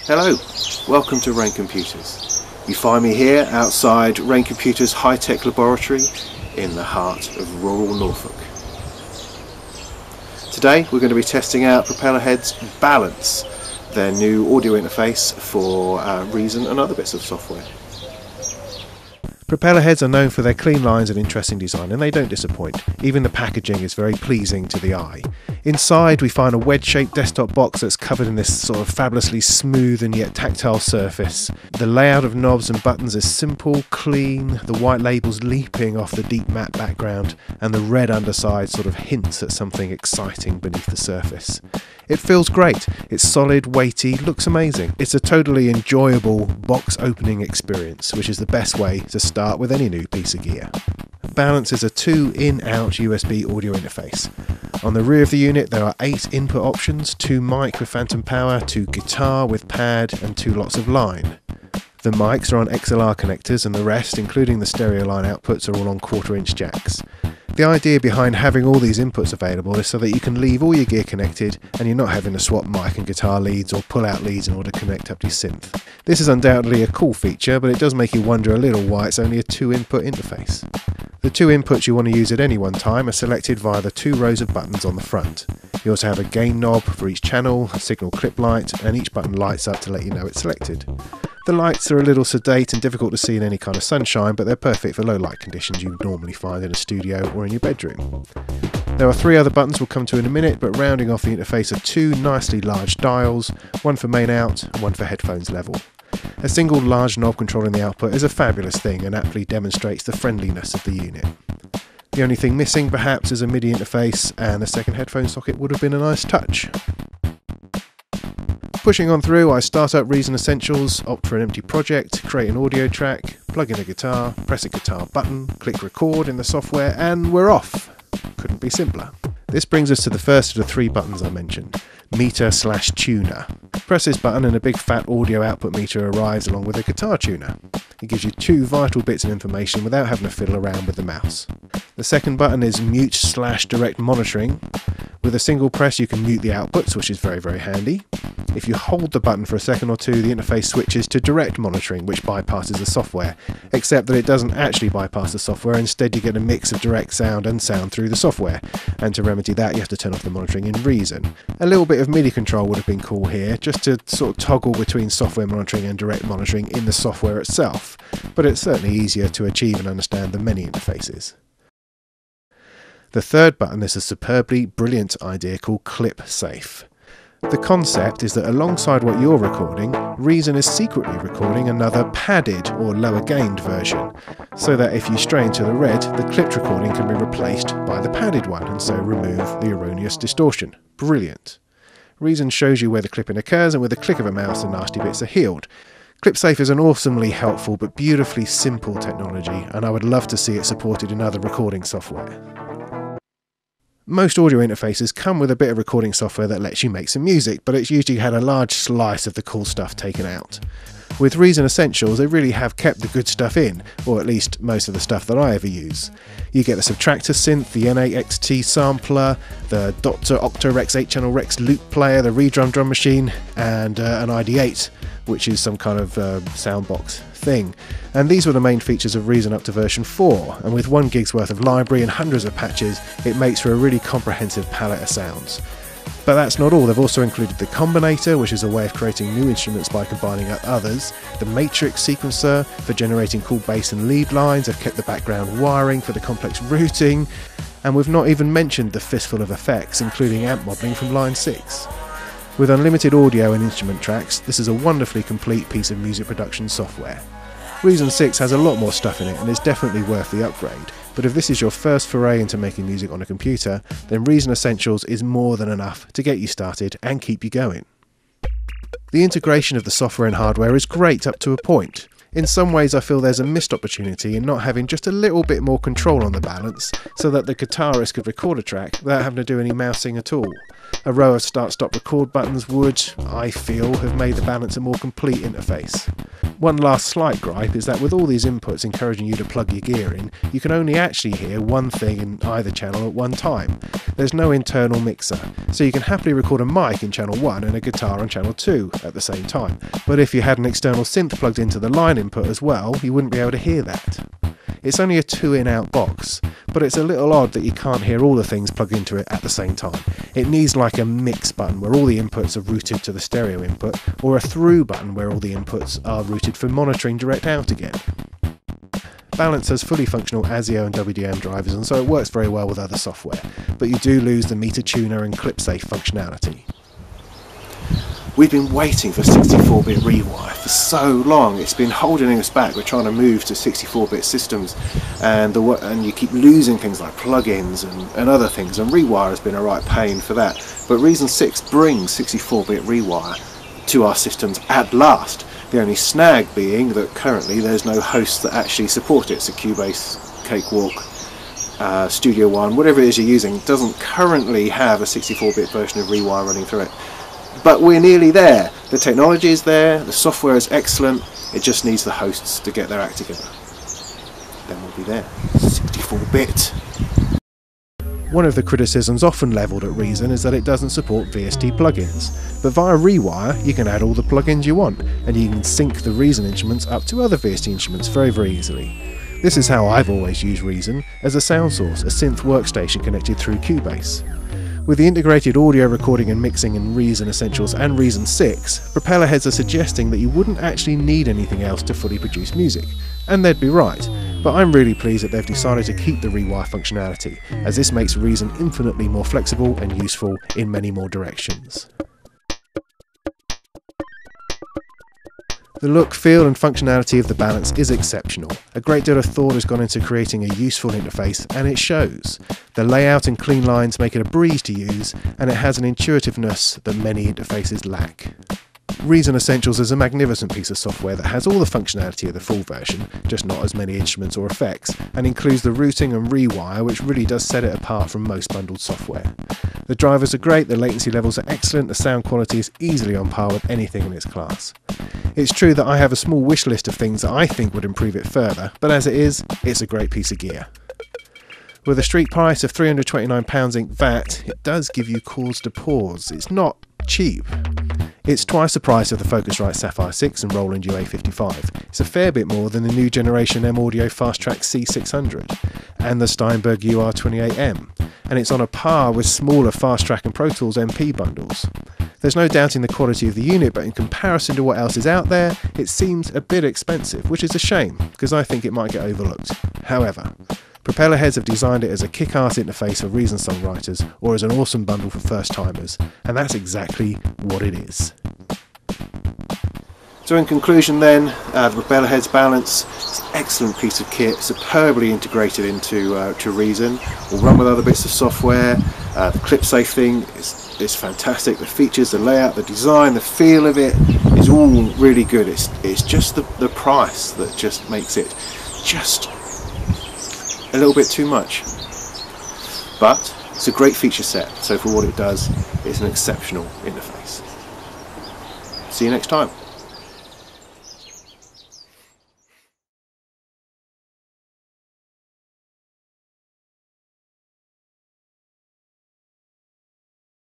Hello, welcome to Rain Computers. You find me here outside Rain Computers' high-tech laboratory in the heart of rural Norfolk. Today we're going to be testing out Propellerheads Balance, their new audio interface for Reason and other bits of software. Propellerheads are known for their clean lines and interesting design, and they don't disappoint. Even the packaging is very pleasing to the eye. Inside we find a wedge-shaped desktop box that's covered in this sort of fabulously smooth and yet tactile surface. The layout of knobs and buttons is simple, clean, the white labels leaping off the deep matte background, and the red underside sort of hints at something exciting beneath the surface. It feels great, it's solid, weighty, looks amazing. It's a totally enjoyable box opening experience, which is the best way to start with any new piece of gear. Balance is a 2 in-out USB audio interface. On the rear of the unit there are 8 input options, 2 mic with phantom power, 2 guitar with pad and 2 lots of line. The mics are on XLR connectors and the rest, including the stereo line outputs, are all on 1/4-inch jacks. The idea behind having all these inputs available is so that you can leave all your gear connected and you're not having to swap mic and guitar leads or pull out leads in order to connect up your synth. This is undoubtedly a cool feature, but it does make you wonder a little why it's only a 2-input interface. The 2 inputs you want to use at any one time are selected via the 2 rows of buttons on the front. You also have a gain knob for each channel, a signal clip light, and each button lights up to let you know it's selected. The lights are a little sedate and difficult to see in any kind of sunshine, but they're perfect for low light conditions you would normally find in a studio or in your bedroom. There are 3 other buttons we'll come to in a minute, but rounding off the interface are 2 nicely large dials, one for main out and one for headphones level. A single large knob controlling the output is a fabulous thing and aptly demonstrates the friendliness of the unit. The only thing missing perhaps is a MIDI interface, and a second headphone socket would have been a nice touch. Pushing on through, I start up Reason Essentials, opt for an empty project, create an audio track, plug in a guitar, press a guitar button, click record in the software, and we're off! Couldn't be simpler. This brings us to the first of the 3 buttons I mentioned, meter/tuner. Press this button and a big fat audio output meter arrives along with a guitar tuner. It gives you 2 vital bits of information without having to fiddle around with the mouse. The second button is mute/direct monitoring. With a single press you can mute the outputs, which is very handy. If you hold the button for a second or two, the interface switches to direct monitoring, which bypasses the software, except that it doesn't actually bypass the software. Instead you get a mix of direct sound and sound through the software, and to remedy that you have to turn off the monitoring in Reason. A little bit of MIDI control would have been cool here, just to sort of toggle between software monitoring and direct monitoring in the software itself, but it's certainly easier to achieve and understand than many interfaces. The third button is a superbly brilliant idea called Clipsafe. The concept is that alongside what you're recording, Reason is secretly recording another padded or lower gained version, so that if you stray into the red, the clipped recording can be replaced by the padded one and so remove the erroneous distortion. Brilliant. Reason shows you where the clipping occurs, and with a click of a mouse the nasty bits are healed. Clipsafe is an awesomely helpful but beautifully simple technology, and I would love to see it supported in other recording software. Most audio interfaces come with a bit of recording software that lets you make some music, but it's usually had a large slice of the cool stuff taken out. With Reason Essentials, they really have kept the good stuff in, or at least most of the stuff that I ever use. You get the Subtractor synth, the N8XT sampler, the Dr. Octo Rex 8-channel Rex loop player, the Redrum drum machine, and an ID8, which is some kind of soundbox thing. And these were the main features of Reason up to version 4, and with 1 gig's worth of library and hundreds of patches, it makes for a really comprehensive palette of sounds. But that's not all. They've also included the Combinator, which is a way of creating new instruments by combining others, the Matrix sequencer for generating cool bass and lead lines. They've kept the background wiring for the complex routing, and we've not even mentioned the fistful of effects, including amp modelling from line 6. With unlimited audio and instrument tracks, this is a wonderfully complete piece of music production software. Reason 6 has a lot more stuff in it and is definitely worth the upgrade, but if this is your first foray into making music on a computer, then Reason Essentials is more than enough to get you started and keep you going. The integration of the software and hardware is great up to a point. In some ways I feel there's a missed opportunity in not having just a little bit more control on the balance, so that the guitarist could record a track without having to do any mousing at all. A row of start-stop record buttons would, I feel, have made the Balance a more complete interface. One last slight gripe is that with all these inputs encouraging you to plug your gear in, you can only actually hear one thing in either channel at one time. There's no internal mixer, so you can happily record a mic in channel 1 and a guitar on channel 2 at the same time. But if you had an external synth plugged into the line input as well, you wouldn't be able to hear that. It's only a 2-in-out box, but it's a little odd that you can't hear all the things plugged into it at the same time. It needs like a mix button where all the inputs are routed to the stereo input, or a through button where all the inputs are routed for monitoring direct out again. Balance has fully functional ASIO and WDM drivers, and so it works very well with other software, but you do lose the meter tuner and Clipsafe functionality. We've been waiting for 64-bit Rewire for so long. It's been holding us back. We're trying to move to 64-bit systems, and you keep losing things like plugins and other things, and Rewire has been a right pain for that. But Reason 6 brings 64-bit Rewire to our systems at last. The only snag being that currently there's no hosts that actually support it. So Cubase, Cakewalk, Studio One, whatever it is you're using, doesn't currently have a 64-bit version of Rewire running through it. But we're nearly there. The technology is there, the software is excellent, it just needs the hosts to get their act together. Then we'll be there. 64-bit. One of the criticisms often levelled at Reason is that it doesn't support VST plugins, but via Rewire you can add all the plugins you want, and you can sync the Reason instruments up to other VST instruments very easily. This is how I've always used Reason, as a sound source, a synth workstation connected through Cubase. With the integrated audio recording and mixing in Reason Essentials and Reason 6, Propellerheads are suggesting that you wouldn't actually need anything else to fully produce music, and they'd be right, but I'm really pleased that they've decided to keep the Rewire functionality, as this makes Reason infinitely more flexible and useful in many more directions. The look, feel and functionality of the Balance is exceptional. A great deal of thought has gone into creating a useful interface, and it shows. The layout and clean lines make it a breeze to use, and it has an intuitiveness that many interfaces lack. Reason Essentials is a magnificent piece of software that has all the functionality of the full version, just not as many instruments or effects, and includes the routing and rewire, which really does set it apart from most bundled software. The drivers are great, the latency levels are excellent, the sound quality is easily on par with anything in its class. It's true that I have a small wish list of things that I think would improve it further, but as it is, it's a great piece of gear. With a street price of £329 Inc VAT, it does give you cause to pause. It's not cheap. It's twice the price of the Focusrite Sapphire 6 and Roland UA55. It's a fair bit more than the new generation M Audio Fast Track C600 and the Steinberg UR28M, and it's on a par with smaller Fast Track and Pro Tools MP bundles. There's no doubting the quality of the unit, but in comparison to what else is out there, it seems a bit expensive, which is a shame, because I think it might get overlooked. However, Propellerheads have designed it as a kick-ass interface for Reason songwriters, or as an awesome bundle for first-timers, and that's exactly what it is. So in conclusion then, the Propellerheads Balance is an excellent piece of kit, superbly integrated into Reason, will run with other bits of software. The Clipsafe thing is fantastic, the features, the layout, the design, the feel of it is all really good. It's just the price that just makes it just a little bit too much. But it's a great feature set, so for what it does, it's an exceptional interface. See you next time.